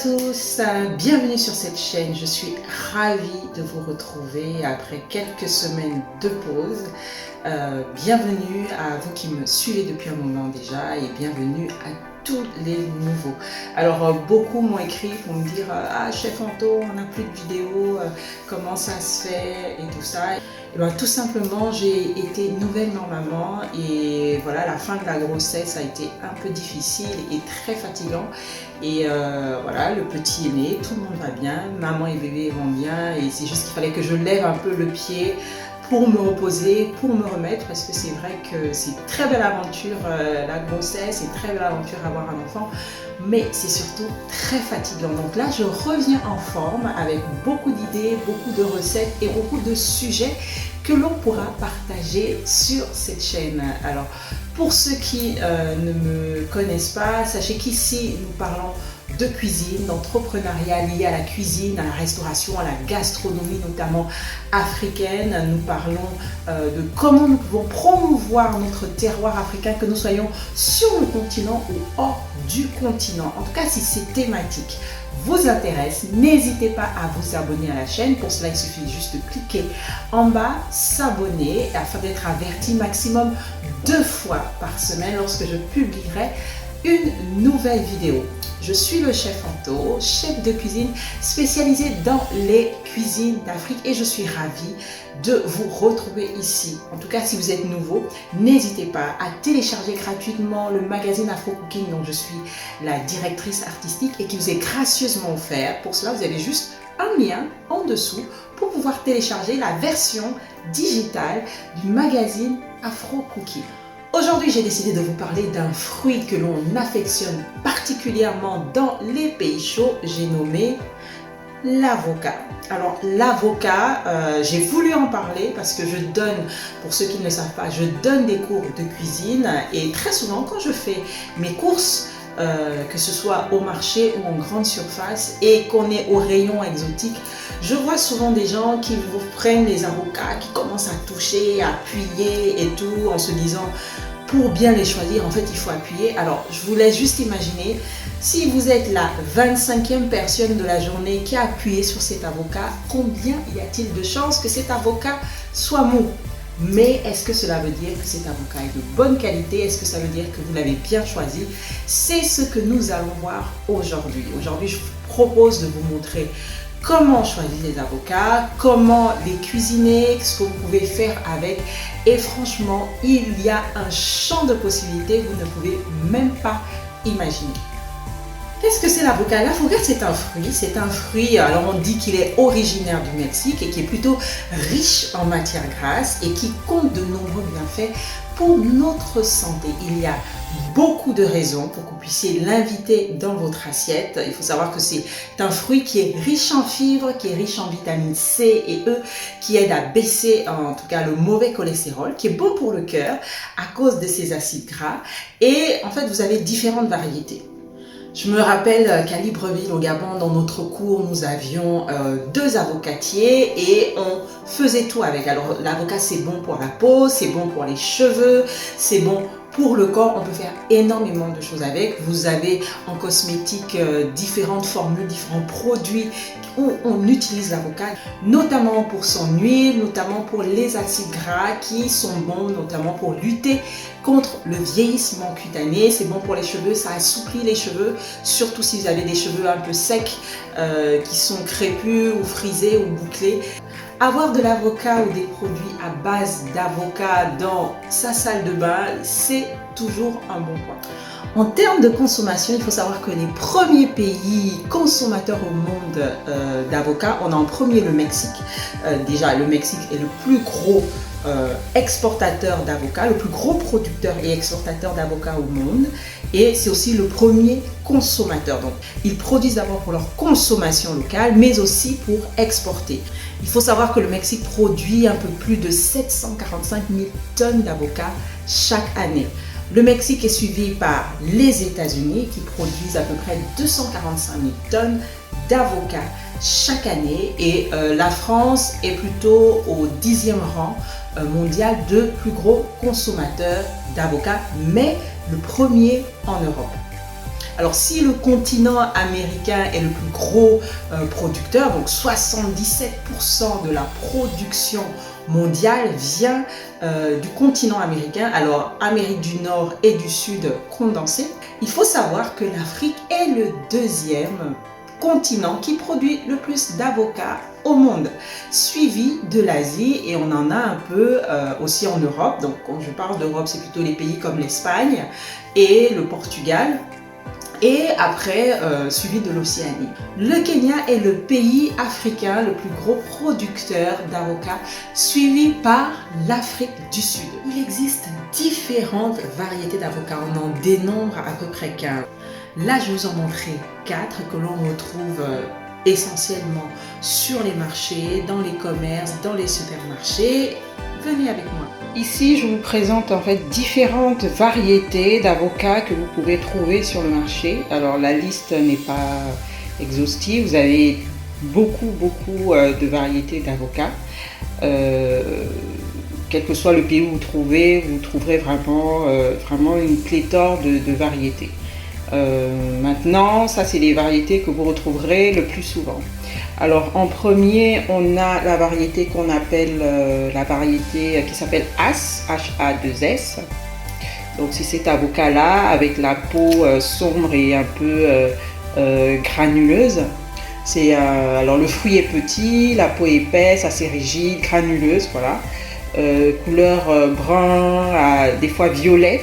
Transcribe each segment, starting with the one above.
tous, bienvenue sur cette chaîne. Je suis ravie de vous retrouver après quelques semaines de pause. Bienvenue à vous qui me suivez depuis un moment déjà et bienvenue à tous les nouveaux. Alors beaucoup m'ont écrit pour me dire ah chef Anto, on n'a plus de vidéos, comment ça se fait et tout ça. Et bien, tout simplement j'ai été nouvellement maman et voilà, la fin de la grossesse a été un peu difficile et très fatigant. Et voilà, le petit est né, tout le monde va bien, maman et bébé vont bien et c'est juste qu'il fallait que je lève un peu le pied pour me reposer, pour me remettre, parce que c'est vrai que c'est une très belle aventure la grossesse, c'est une très belle aventure avoir un enfant, mais c'est surtout très fatigant. Donc là, je reviens en forme avec beaucoup d'idées, beaucoup de recettes et beaucoup de sujets que l'on pourra partager sur cette chaîne. Alors, pour ceux qui ne me connaissent pas, sachez qu'ici, nous parlons de cuisine, d'entrepreneuriat lié à la cuisine, à la restauration, à la gastronomie notamment africaine. Nous parlons de comment nous pouvons promouvoir notre terroir africain, que nous soyons sur le continent ou hors du continent. En tout cas, si ces thématiques vous intéressent, n'hésitez pas à vous abonner à la chaîne. Pour cela, il suffit juste de cliquer en bas, s'abonner, afin d'être averti maximum 2 fois par semaine lorsque je publierai une nouvelle vidéo. Je suis le chef Anto, chef de cuisine spécialisé dans les cuisines d'Afrique et je suis ravie de vous retrouver ici. En tout cas, si vous êtes nouveau, n'hésitez pas à télécharger gratuitement le magazine Afro Cooking dont je suis la directrice artistique et qui vous est gracieusement offert. Pour cela, vous avez juste un lien en dessous pour pouvoir télécharger la version digitale du magazine Afro Cooking. Aujourd'hui, j'ai décidé de vous parler d'un fruit que l'on affectionne particulièrement dans les pays chauds. J'ai nommé l'avocat. Alors l'avocat, j'ai voulu en parler parce que je donne, pour ceux qui ne le savent pas, je donne des cours de cuisine et très souvent quand je fais mes courses, que ce soit au marché ou en grande surface et qu'on est au rayon exotique, je vois souvent des gens qui vous prennent les avocats, qui commencent à toucher, à appuyer et tout en se disant pour bien les choisir, en fait il faut appuyer. Alors je vous laisse juste imaginer si vous êtes la 25e personne de la journée qui a appuyé sur cet avocat, combien y a-t-il de chances que cet avocat soit mou? Mais est-ce que cela veut dire que cet avocat est de bonne qualité? Est-ce que ça veut dire que vous l'avez bien choisi? C'est ce que nous allons voir aujourd'hui. Aujourd'hui, je vous propose de vous montrer comment choisir les avocats, comment les cuisiner, ce que vous pouvez faire avec. Et franchement, il y a un champ de possibilités, vous ne pouvez même pas imaginer. Qu'est-ce que c'est l'avocat? L'avocat, c'est un fruit, alors on dit qu'il est originaire du Mexique et qui est plutôt riche en matières grasses et qui compte de nombreux bienfaits pour notre santé. Il y a beaucoup de raisons pour que vous puissiez l'inviter dans votre assiette. Il faut savoir que c'est un fruit qui est riche en fibres, qui est riche en vitamines C et E, qui aide à baisser en tout cas le mauvais cholestérol, qui est bon pour le cœur à cause de ses acides gras. Et en fait, vous avez différentes variétés. Je me rappelle qu'à Libreville, au Gabon, dans notre cours, nous avions 2 avocatiers et on faisait tout avec. Alors l'avocat, c'est bon pour la peau, c'est bon pour les cheveux, c'est bon pour le corps. On peut faire énormément de choses avec. Vous avez en cosmétique différentes formules, différents produits où on utilise l'avocat, notamment pour son huile, notamment pour les acides gras qui sont bons, notamment pour lutter contre le vieillissement cutané. C'est bon pour les cheveux, ça assouplit les cheveux, surtout si vous avez des cheveux un peu secs, qui sont crépus ou frisés ou bouclés. Avoir de l'avocat ou des produits à base d'avocat dans sa salle de bain, c'est toujours un bon point. En termes de consommation, il faut savoir que les premiers pays consommateurs au monde d'avocats, on a en premier le Mexique. Déjà, le Mexique est le plus gros exportateur d'avocats, le plus gros producteur et exportateur d'avocats au monde. Et c'est aussi le premier consommateur. Donc, ils produisent d'abord pour leur consommation locale, mais aussi pour exporter. Il faut savoir que le Mexique produit un peu plus de 745 000 tonnes d'avocats chaque année. Le Mexique est suivi par les États-Unis qui produisent à peu près 245 000 tonnes d'avocats chaque année et la France est plutôt au 10e rang mondial de plus gros consommateurs d'avocats, mais le premier en Europe. Alors si le continent américain est le plus gros producteur, donc 77% de la production mondiale vient du continent américain, alors Amérique du Nord et du Sud condensés, il faut savoir que l'Afrique est le deuxième continent qui produit le plus d'avocats au monde, suivi de l'Asie, et on en a un peu aussi en Europe. Donc quand je parle d'Europe, c'est plutôt les pays comme l'Espagne et le Portugal, et après suivi de l'Océanie. Le Kenya est le pays africain le plus gros producteur d'avocats, suivi par l'Afrique du Sud. Il existe différentes variétés d'avocats, on en dénombre à peu près 15. Là, je vous en montrerai 4 que l'on retrouve essentiellement sur les marchés, dans les commerces, dans les supermarchés. Venez avec moi. Ici, je vous présente en fait différentes variétés d'avocats que vous pouvez trouver sur le marché. Alors, la liste n'est pas exhaustive. Vous avez beaucoup de variétés d'avocats. Quel que soit le pays où vous trouverez vraiment une pléthore de variétés. Maintenant, ça c'est les variétés que vous retrouverez le plus souvent. Alors en premier, on a la variété qu'on appelle la variété qui s'appelle Has, H-A-2-S. Donc c'est cet avocat là avec la peau sombre et un peu granuleuse. Alors le fruit est petit, la peau est épaisse, assez rigide, granuleuse, voilà. Couleur brun, des fois violet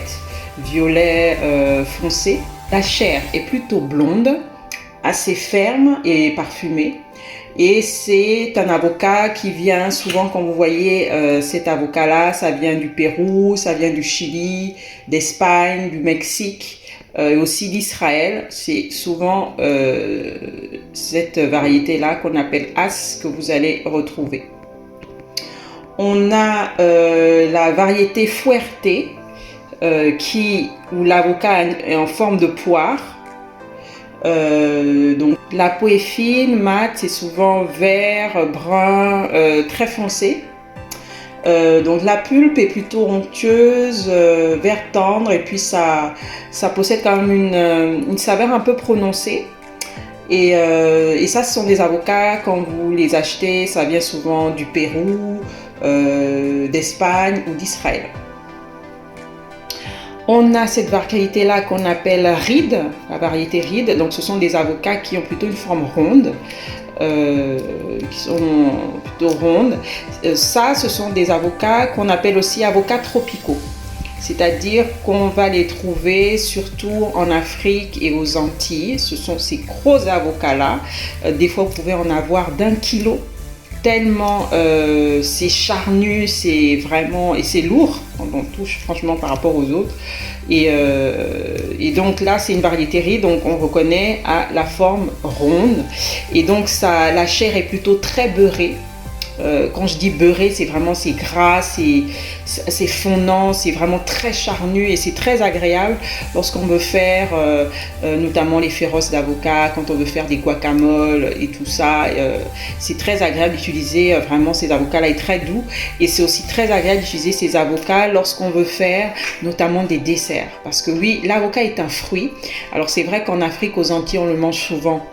foncé. La chair est plutôt blonde, assez ferme et parfumée. Et c'est un avocat qui vient souvent, quand vous voyez cet avocat-là, ça vient du Pérou, ça vient du Chili, d'Espagne, du Mexique, et aussi d'Israël. C'est souvent cette variété-là qu'on appelle Has que vous allez retrouver. On a la variété Fuerte, où l'avocat est en forme de poire. Donc la peau est fine, mate, c'est souvent vert, brun, très foncé. Donc la pulpe est plutôt onctueuse, vert tendre, et puis ça possède quand même une saveur un peu prononcée. Et ça, ce sont des avocats, quand vous les achetez, ça vient souvent du Pérou, d'Espagne ou d'Israël. On a cette variété-là qu'on appelle Reed, la variété Reed. Donc ce sont des avocats qui ont plutôt une forme ronde, Ça, ce sont des avocats qu'on appelle aussi avocats tropicaux. C'est-à-dire qu'on va les trouver surtout en Afrique et aux Antilles. Ce sont ces gros avocats-là. Des fois, vous pouvez en avoir d'1 kilo. Tellement c'est charnu, c'est vraiment, et c'est lourd quand on touche franchement par rapport aux autres. Et donc là c'est une variété Reed, donc on reconnaît à la forme ronde. Et donc la chair est plutôt très beurrée. Quand je dis beurré, c'est gras, c'est fondant, c'est vraiment très charnu et c'est très agréable lorsqu'on veut faire notamment les féroces d'avocat, quand on veut faire des guacamoles et tout ça. C'est très agréable d'utiliser vraiment ces avocats-là, est très doux, et c'est aussi très agréable d'utiliser ces avocats lorsqu'on veut faire notamment des desserts. Parce que oui, l'avocat est un fruit. Alors c'est vrai qu'en Afrique, aux Antilles, on le mange souvent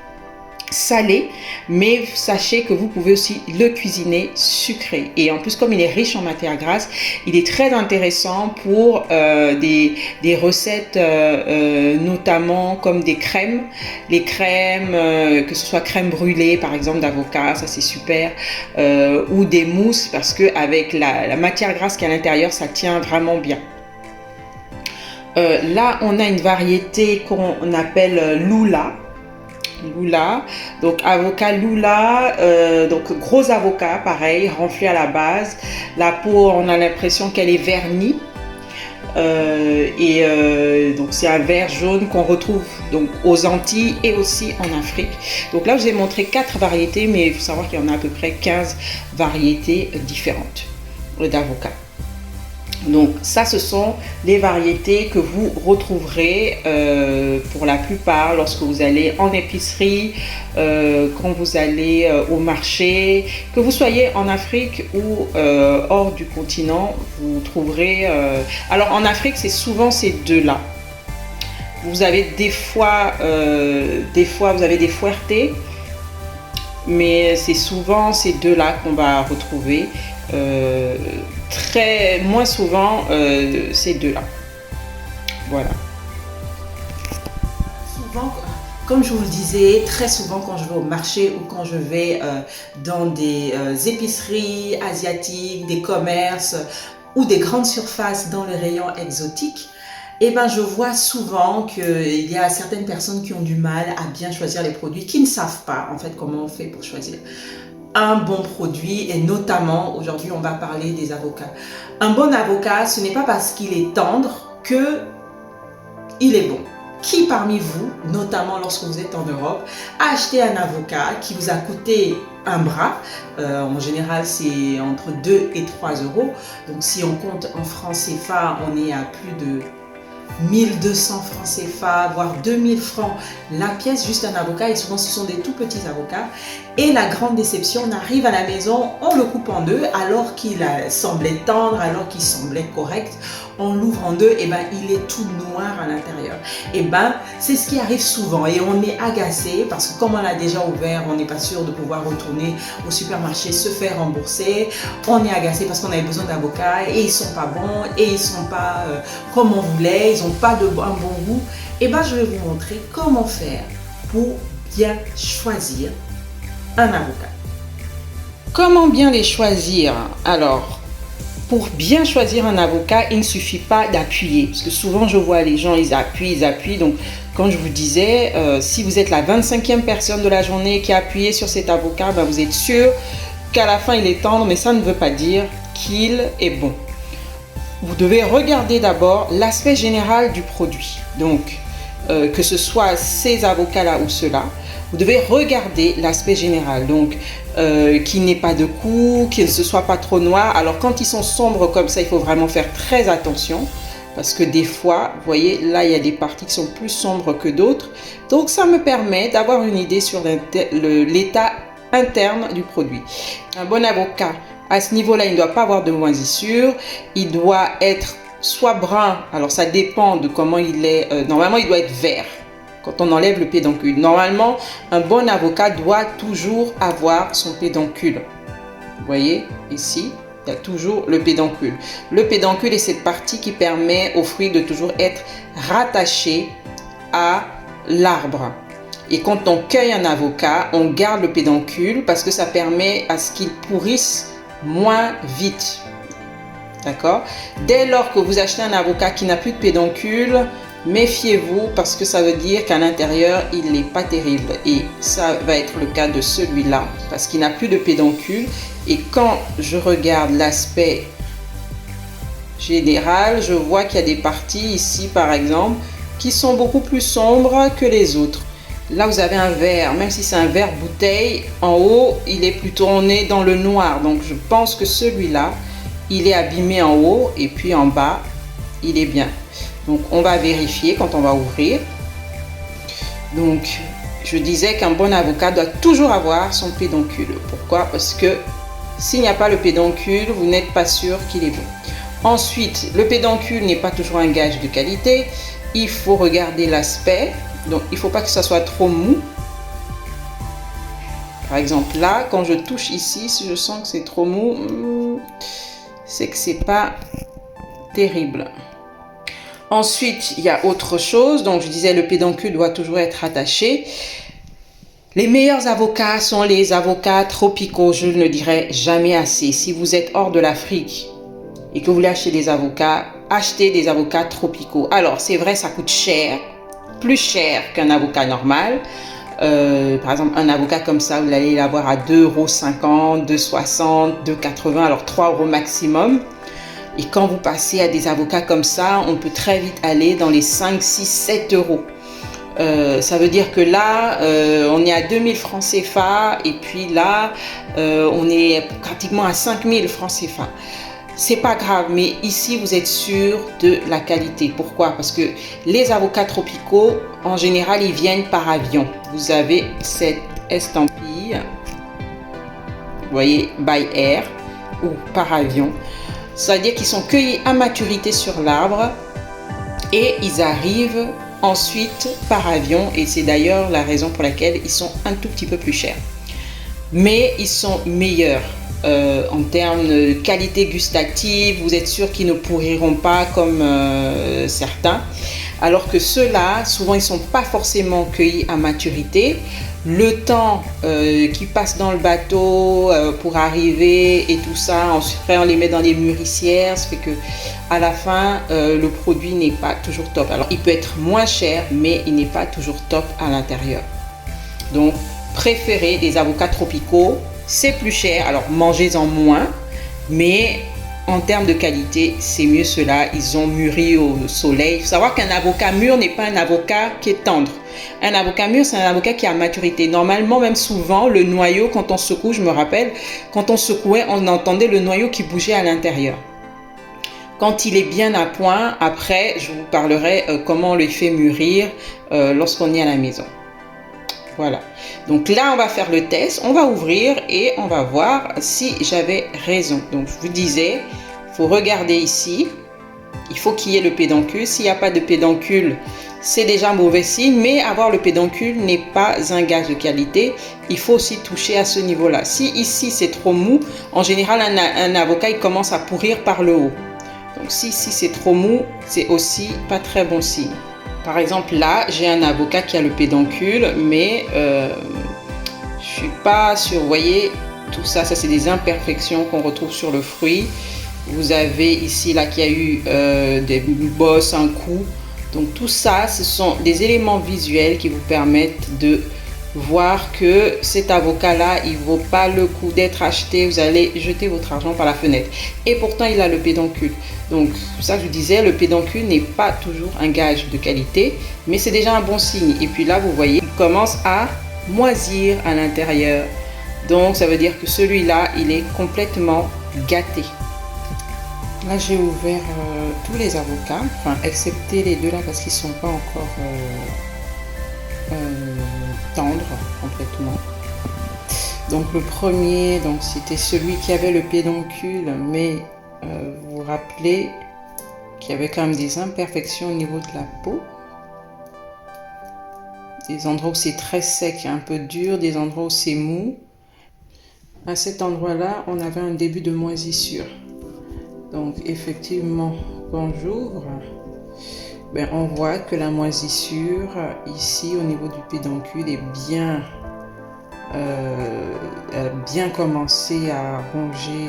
salé, mais sachez que vous pouvez aussi le cuisiner sucré. Et en plus, comme il est riche en matières grasses, il est très intéressant pour des recettes, notamment comme des crèmes. Les crèmes, que ce soit crème brûlée par exemple d'avocat, ça c'est super, ou des mousses, parce que avec la matière grasse qui est à l'intérieur, ça tient vraiment bien. Là, on a une variété qu'on appelle Lula. Donc avocat Lula, donc gros avocat, pareil, renflé à la base. La peau, on a l'impression qu'elle est vernie. Donc c'est un vert jaune qu'on retrouve donc aux Antilles et aussi en Afrique. Donc là, je vous ai montré 4 variétés, mais il faut savoir qu'il y en a à peu près 15 variétés différentes d'avocats. Donc ça, ce sont les variétés que vous retrouverez pour la plupart lorsque vous allez en épicerie, quand vous allez au marché, que vous soyez en Afrique ou hors du continent, vous trouverez... Alors en Afrique, c'est souvent ces deux-là. vous avez des fois vous avez des Fuertes, mais c'est souvent ces deux-là qu'on va retrouver. Très moins souvent ces deux-là. Voilà. Souvent, comme je vous le disais, très souvent quand je vais au marché ou quand je vais dans des épiceries asiatiques, des commerces ou des grandes surfaces dans le rayon exotique, eh ben, je vois souvent qu'il y a certaines personnes qui ont du mal à bien choisir les produits, qui ne savent pas en fait comment on fait pour choisir un bon produit. Et notamment, aujourd'hui, on va parler des avocats. Un bon avocat, ce n'est pas parce qu'il est tendre qu'il est bon. Qui parmi vous, notamment lorsque vous êtes en Europe, a acheté un avocat qui vous a coûté un bras? En général, c'est entre 2 et 3 euros. Donc, si on compte en francs CFA, on est à plus de 1200 francs CFA, voire 2000 francs la pièce, juste un avocat. Et souvent, ce sont des tout petits avocats. Et la grande déception, on arrive à la maison, on le coupe en deux, alors qu'il semblait tendre, alors qu'il semblait correct. On l'ouvre en deux, et ben il est tout noir à l'intérieur. Et ben c'est ce qui arrive souvent, et on est agacé parce que comme on l'a déjà ouvert, on n'est pas sûr de pouvoir retourner au supermarché se faire rembourser. On est agacé parce qu'on avait besoin d'avocats et ils sont pas bons et ils sont pas comme on voulait, ils n'ont pas un bon goût. Et ben je vais vous montrer comment faire pour bien choisir un avocat. Comment bien les choisir? Alors, pour bien choisir un avocat, il ne suffit pas d'appuyer. Parce que souvent, je vois les gens, ils appuient. Donc, comme je vous disais, si vous êtes la 25e personne de la journée qui a appuyé sur cet avocat, ben vous êtes sûr qu'à la fin, il est tendre, mais ça ne veut pas dire qu'il est bon. Vous devez regarder d'abord l'aspect général du produit. Donc, que ce soit ces avocats-là ou ceux-là, vous devez regarder l'aspect général. Donc, qu'il n'ait pas de coups, qu'il ne soit pas trop noir. Alors, quand ils sont sombres comme ça, il faut vraiment faire très attention. Parce que des fois, vous voyez, là, il y a des parties qui sont plus sombres que d'autres. Donc, ça me permet d'avoir une idée sur l'état interne du produit. Un bon avocat, à ce niveau-là, il ne doit pas avoir de moisissure. Il doit être soit brun, alors ça dépend de comment il est. Normalement, il doit être vert quand on enlève le pédoncule. Normalement, un bon avocat doit toujours avoir son pédoncule. Vous voyez, ici, il y a toujours le pédoncule. Le pédoncule est cette partie qui permet au fruit de toujours être rattaché à l'arbre. Et quand on cueille un avocat, on garde le pédoncule parce que ça permet à ce qu'il pourrisse moins vite. D'accord? Dès lors que vous achetez un avocat qui n'a plus de pédoncule, méfiez-vous parce que ça veut dire qu'à l'intérieur, il n'est pas terrible. Et ça va être le cas de celui-là parce qu'il n'a plus de pédoncule. Et quand je regarde l'aspect général, je vois qu'il y a des parties ici, par exemple, qui sont beaucoup plus sombres que les autres. Là, vous avez un verre, même si c'est un verre bouteille, en haut, il est plutôt, on est dans le noir. Donc, je pense que celui-là, il est abîmé en haut et puis en bas, il est bien. Donc, on va vérifier quand on va ouvrir. Donc, je disais qu'un bon avocat doit toujours avoir son pédoncule. Pourquoi? Parce que s'il n'y a pas le pédoncule, vous n'êtes pas sûr qu'il est bon. Ensuite, le pédoncule n'est pas toujours un gage de qualité. Il faut regarder l'aspect. Donc, il ne faut pas que ça soit trop mou. Par exemple, là, quand je touche ici, si je sens que c'est trop mou, c'est que c'est pas terrible. Ensuite, il y a autre chose. Donc, je disais, le pédoncule doit toujours être attaché. Les meilleurs avocats sont les avocats tropicaux. Je ne le dirai jamais assez. Si vous êtes hors de l'Afrique et que vous voulez acheter des avocats, achetez des avocats tropicaux. Alors, c'est vrai, ça coûte cher. Plus cher qu'un avocat normal. Par exemple, un avocat comme ça, vous allez l'avoir à 2,50 €, 2,60 €, 2,80 €, alors 3 € maximum. Et quand vous passez à des avocats comme ça, on peut très vite aller dans les 5, 6, 7 €. Ça veut dire que là, on est à 2000 francs CFA et puis là, on est pratiquement à 5000 francs CFA. C'est pas grave, mais ici, vous êtes sûr de la qualité. Pourquoi? Parce que les avocats tropicaux, en général, ils viennent par avion. Vous avez cette estampille, vous voyez, by air ou par avion. C'est-à-dire qu'ils sont cueillis à maturité sur l'arbre et ils arrivent ensuite par avion, et c'est d'ailleurs la raison pour laquelle ils sont un tout petit peu plus chers. Mais ils sont meilleurs en termes de qualité gustative. Vous êtes sûr qu'ils ne pourriront pas comme certains. Alors que ceux-là, souvent, ils ne sont pas forcément cueillis à maturité. Le temps qui passe dans le bateau pour arriver et tout ça, ensuite on les met dans les mûrissières, ça fait que à la fin le produit n'est pas toujours top. Alors il peut être moins cher, mais il n'est pas toujours top à l'intérieur. Donc préférez des avocats tropicaux, c'est plus cher, alors mangez-en moins, mais en termes de qualité, c'est mieux ceux-là. Ils ont mûri au soleil. Il faut savoir qu'un avocat mûr n'est pas un avocat qui est tendre. Un avocat mûr, c'est un avocat qui a maturité. Normalement, même souvent, le noyau, quand on secoue, je me rappelle, quand on secouait, on entendait le noyau qui bougeait à l'intérieur. Quand il est bien à point, après, je vous parlerai comment on le fait mûrir lorsqu'on est à la maison. Voilà. Donc là, on va faire le test. On va ouvrir et on va voir si j'avais raison. Donc, je vous disais, il faut regarder ici. Il faut qu'il y ait le pédoncule. S'il n'y a pas de pédoncule, c'est déjà mauvais signe. Mais avoir le pédoncule n'est pas un gage de qualité. Il faut aussi toucher à ce niveau-là. Si ici, c'est trop mou, en général, un avocat, il commence à pourrir par le haut. Donc, si ici, c'est trop mou, c'est aussi pas très bon signe. Par exemple, là, j'ai un avocat qui a le pédoncule, mais je suis pas sûre. Vous voyez, tout ça, ça c'est des imperfections qu'on retrouve sur le fruit. Vous avez ici, là, qui a eu des bosses, un coup. Donc tout ça, ce sont des éléments visuels qui vous permettent de voir que cet avocat-là, il vaut pas le coup d'être acheté. Vous allez jeter votre argent par la fenêtre. Et pourtant, il a le pédoncule. Donc, c'est ça que je disais, le pédoncule n'est pas toujours un gage de qualité, mais c'est déjà un bon signe. Et puis là, vous voyez, il commence à moisir à l'intérieur. Donc, ça veut dire que celui-là, il est complètement gâté. Là, j'ai ouvert tous les avocats, enfin, excepté les deux là, parce qu'ils ne sont pas encore tendres complètement. Donc, le premier, donc c'était celui qui avait le pédoncule, mais vous vous rappelez qu'il y avait quand même des imperfections au niveau de la peau. Des endroits où c'est très sec et un peu dur, des endroits où c'est mou. À cet endroit-là, on avait un début de moisissure. Donc effectivement, quand j'ouvre, on voit que la moisissure ici au niveau du pédoncule est bien, elle a bien commencé à ronger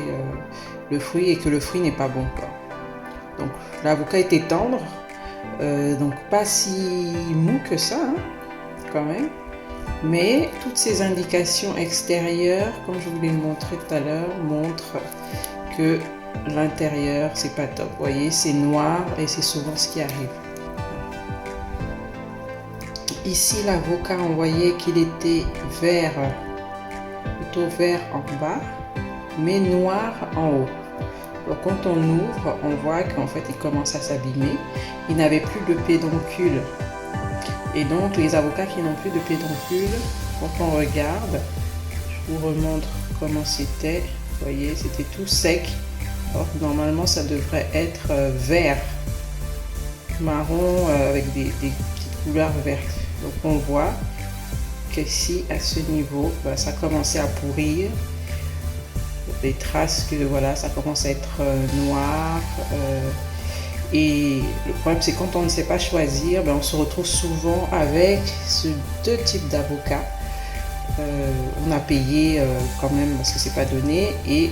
le fruit et que le fruit n'est pas bon, quoi. Donc l'avocat était tendre, donc pas si mou que ça, hein, quand même. Mais toutes ces indications extérieures, comme je vous l'ai montré tout à l'heure, montrent que l'intérieur c'est pas top. Vous voyez, c'est noir et c'est souvent ce qui arrive. Ici l'avocat, on voyait qu'il était vert, plutôt vert en bas, mais noir en haut. Donc quand on ouvre, on voit qu'en fait il commence à s'abîmer. Il n'avait plus de pédoncule. Et donc les avocats qui n'ont plus de pédoncule, quand on regarde, je vous remontre comment c'était. Vous voyez, c'était tout sec. Or normalement ça devrait être vert, marron avec des petites couleurs vertes. Donc on voit qu'ici à ce niveau, ça commençait à pourrir. Des traces que voilà, ça commence à être noir. Et le problème c'est quand on ne sait pas choisir, on se retrouve souvent avec ces deux types d'avocats. On a payé quand même parce que c'est pas donné et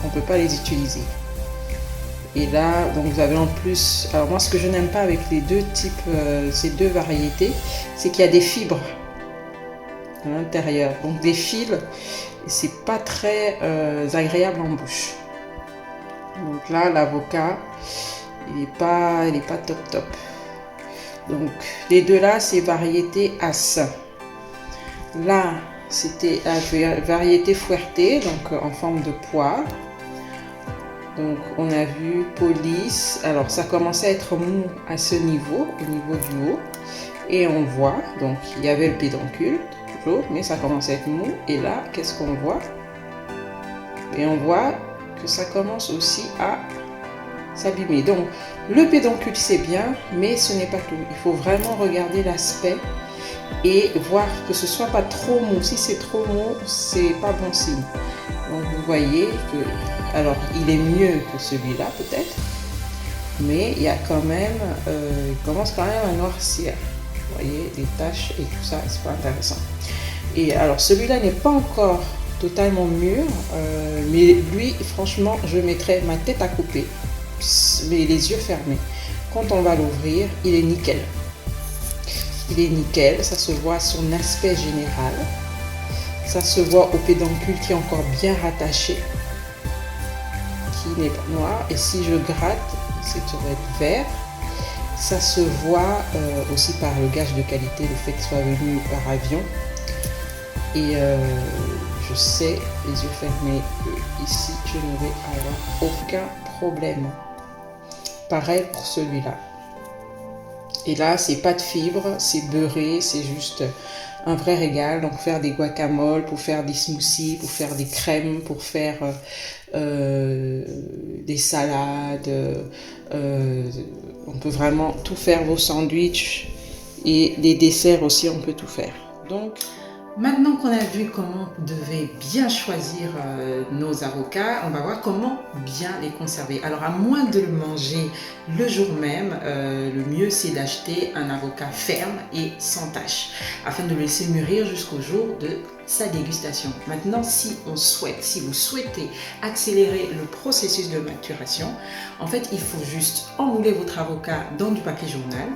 on peut pas les utiliser. Et là, donc vous avez en plus, alors moi ce que je n'aime pas avec les deux types, ces deux variétés, c'est qu'il y a des fibres à l'intérieur. Donc des fils, c'est pas très agréable en bouche. Donc là, l'avocat, il est pas top. Donc les deux là, c'est variété As. Là, c'était la variété Fuerte, donc en forme de poire. Donc on a vu police. Alors ça commençait à être mou à ce niveau, au niveau du haut. Et on voit, donc il y avait le pédoncule, toujours, mais ça commençait à être mou. Et là, qu'est-ce qu'on voit? Et on voit que ça commence aussi à s'abîmer. Donc Le pédoncule c'est bien, mais ce n'est pas tout. Il faut vraiment regarder l'aspect et voir que ce soit pas trop mou. Si c'est trop mou, c'est pas bon signe. Donc vous voyez que, alors il est mieux que celui-là peut-être, mais il y a quand même, il commence quand même à noircir. Vous voyez les taches et tout ça, c'est pas intéressant. Et alors celui-là n'est pas encore totalement mûr, mais lui franchement je mettrais ma tête à couper, mais les yeux fermés. Quand on va l'ouvrir, il est nickel. Il est nickel, ça se voit à son aspect général. Ça se voit au pédoncule qui est encore bien rattaché, qui n'est pas noir. Et si je gratte, c'est sur être vert. Ça se voit aussi par le gage de qualité, le fait qu'il soit venu par avion. Et je sais, les yeux fermés, que ici je ne vais avoir aucun problème. Pareil pour celui-là. Et là, c'est pas de fibres, c'est beurré, c'est juste un vrai régal. Donc faire des guacamoles, pour faire des smoothies, pour faire des crèmes, pour faire des salades. On peut vraiment tout faire, vos sandwichs et les desserts aussi, on peut tout faire. Donc, maintenant qu'on a vu comment vous devez bien choisir nos avocats, on va voir comment bien les conserver. Alors à moins de le manger le jour même, le mieux c'est d'acheter un avocat ferme et sans tache, afin de le laisser mûrir jusqu'au jour de sa dégustation. Maintenant, si vous souhaitez accélérer le processus de maturation, en fait, il faut juste enrouler votre avocat dans du papier journal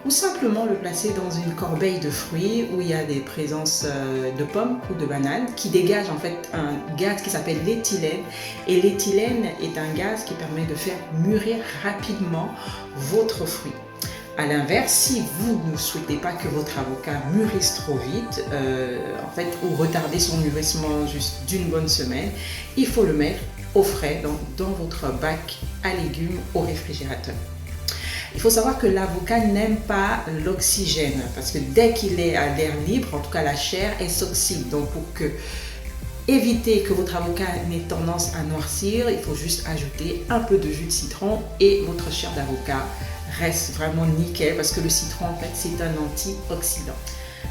ou simplement le placer dans une corbeille de fruits où il y a des présences de pommes ou de bananes qui dégagent en fait un gaz qui s'appelle l'éthylène. Et l'éthylène est un gaz qui permet de faire mûrir rapidement votre fruit. A l'inverse, si vous ne souhaitez pas que votre avocat mûrisse trop vite, en fait, ou retarder son mûrissement juste d'une bonne semaine, il faut le mettre au frais dans votre bac à légumes au réfrigérateur. Il faut savoir que l'avocat n'aime pas l'oxygène parce que dès qu'il est à l'air libre, en tout cas la chair, elle s'oxyde. Donc pour éviter que votre avocat n'ait tendance à noircir, il faut juste ajouter un peu de jus de citron et votre chair d'avocat reste vraiment nickel parce que le citron en fait c'est un antioxydant.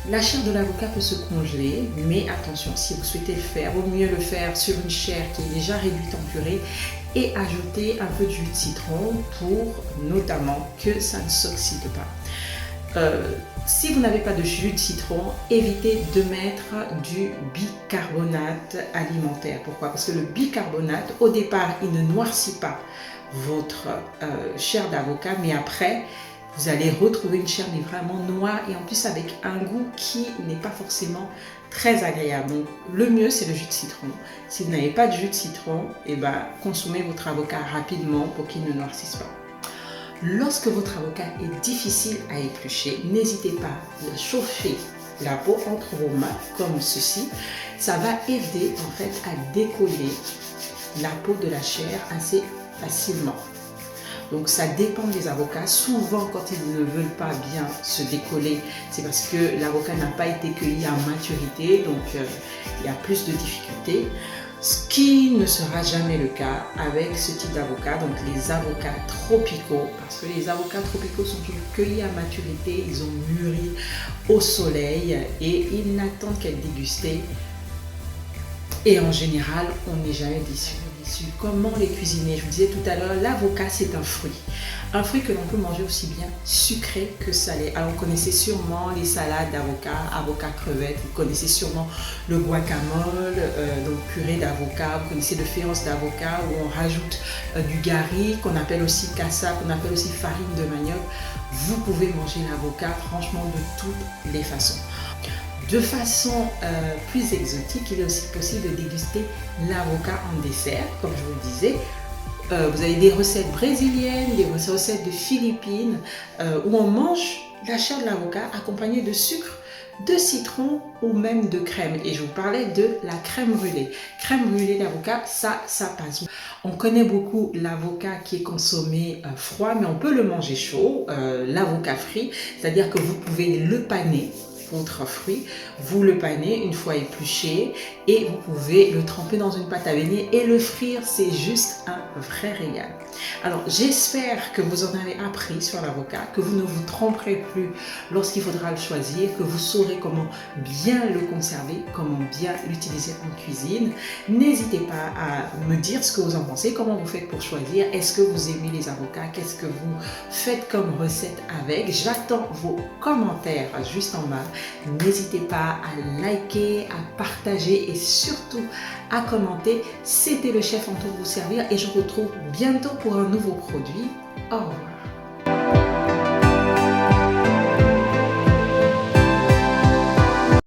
La chair de l'avocat peut se congeler, mais attention, si vous souhaitez le faire, vaut mieux le faire sur une chair qui est déjà réduite en purée et ajouter un peu de jus de citron pour notamment que ça ne s'oxyde pas. Si vous n'avez pas de jus de citron, évitez de mettre du bicarbonate alimentaire. Pourquoi? Parce que le bicarbonate, au départ, il ne noircit pas votre chair d'avocat, mais après, vous allez retrouver une chair mais vraiment noire et en plus avec un goût qui n'est pas forcément très agréable. Donc, le mieux, c'est le jus de citron. Si vous n'avez pas de jus de citron, consommez votre avocat rapidement pour qu'il ne noircisse pas. Lorsque votre avocat est difficile à éplucher, n'hésitez pas à chauffer la peau entre vos mains comme ceci. Ça va aider en fait à décoller la peau de la chair assez facilement. Donc ça dépend des avocats. Souvent quand ils ne veulent pas bien se décoller, c'est parce que l'avocat n'a pas été cueilli à maturité, donc il y a plus de difficultés. Ce qui ne sera jamais le cas avec ce type d'avocat, donc les avocats tropicaux, parce que les avocats tropicaux sont toujours cueillis à maturité, ils ont mûri au soleil et ils n'attendent qu'à être dégustés. Et en général, on n'est jamais déçu. Comment les cuisiner? Je vous disais tout à l'heure, l'avocat c'est un fruit. Un fruit que l'on peut manger aussi bien sucré que salé. Alors vous connaissez sûrement les salades d'avocat, avocat crevette, vous connaissez sûrement le guacamole, donc purée d'avocat, vous connaissez le féance d'avocat où on rajoute du gari, qu'on appelle aussi cassa, qu'on appelle aussi farine de manioc. Vous pouvez manger l'avocat franchement de toutes les façons. De façon plus exotique, il est aussi possible de déguster l'avocat en dessert, comme je vous le disais. Vous avez des recettes brésiliennes, des recettes de Philippines, où on mange la chair de l'avocat accompagnée de sucre, de citron ou même de crème. Et je vous parlais de la crème brûlée. Crème brûlée d'avocat, ça passe. On connaît beaucoup l'avocat qui est consommé froid, mais on peut le manger chaud, l'avocat frit, c'est-à-dire que vous pouvez le paner. votre fruit, vous le panez une fois épluché et vous pouvez le tremper dans une pâte à beignet et le frire, c'est juste un vrai régal. Alors j'espère que vous en avez appris sur l'avocat, que vous ne vous tromperez plus lorsqu'il faudra le choisir, que vous saurez comment bien le conserver, comment bien l'utiliser en cuisine. N'hésitez pas à me dire ce que vous en pensez, comment vous faites pour choisir, est-ce que vous aimez les avocats, qu'est-ce que vous faites comme recette avec. J'attends vos commentaires juste en bas. N'hésitez pas à liker, à partager et surtout à commenter. C'était le chef Anto vous servir et je vous retrouve bientôt pour un nouveau produit. Au revoir.